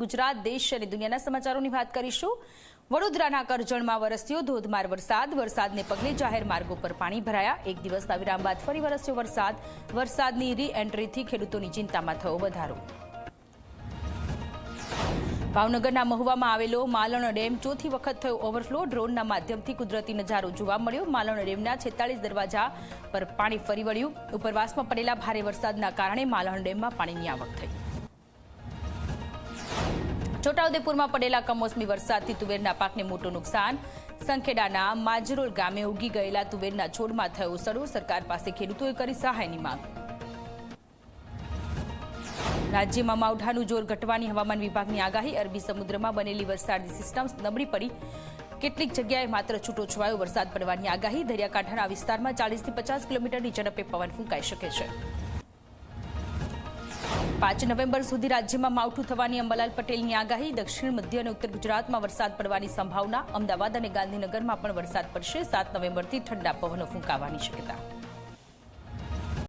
ગુજરાત, દેશ અને દુનિયાના સમાચારોની વાત કરીશું। વડોદરાના કરજણમાં વરસ્યો ધોધમાર વરસાદ। વરસાદને પગલે જાહેર માર્ગો પર પાણી ભરાયા। એક દિવસના વિરામ બાદ ફરી વરસ્યો વરસાદ। વરસાદની રી-એન્ટ્રીથી ખેડૂતોની ચિંતામાં થયો વધારો। ભાવનગરના મહુવામાં આવેલો માલણ ડેમ ચોથી વખત થયો ઓવરફ્લો। ડ્રોનના માધ્યમથી કુદરતી નજારો જોવા મળ્યો। માલણ ડેમના 46 દરવાજા પર પાણી ફરી વળ્યું। ઉપરવાસમાં પડેલા ભારે વરસાદના કારણે માલણ ડેમમાં પાણીની આવક થઈ। છોટાઉદેપુરમાં પડેલા કમોસમી વરસાદથી તુવેરના પાકને મોટું નુકસાન। સંખેડાના માજરોલ ગામે ઉગી ગયેલા તુવેરના છોડમાં થયો સડો। સરકાર પાસે ખેડૂતોએ કરી સહાયની માંગ। રાજ્યમાં માવઠાનું જોર ઘટવાની હવામાન વિભાગની આગાહી। અરબી સમુદ્રમાં બનેલી વરસાદી સિસ્ટમ નબળી પડી। કેટલીક જગ્યાએ માત્ર છૂટોછવાયો વરસાદ પડવાની આગાહી। દરિયાકાંઠાના વિસ્તારમાં 40 થી 50 કિલોમીટરની ઝડપે પવન ફૂંકાઈ શકે છે। 5 નવેમ્બર સુધી રાજ્યમાં માવઠું થવાની અંબાલાલ પટેલની આગાહી। દક્ષિણ, મધ્ય અને ઉત્તર ગુજરાતમાં વરસાદ પડવાની સંભાવના। અમદાવાદ અને ગાંધીનગરમાં પણ વરસાદ પડશે। 7 નવેમ્બરથી ઠંડા પવનો ફૂંકાવાની શક્યતા।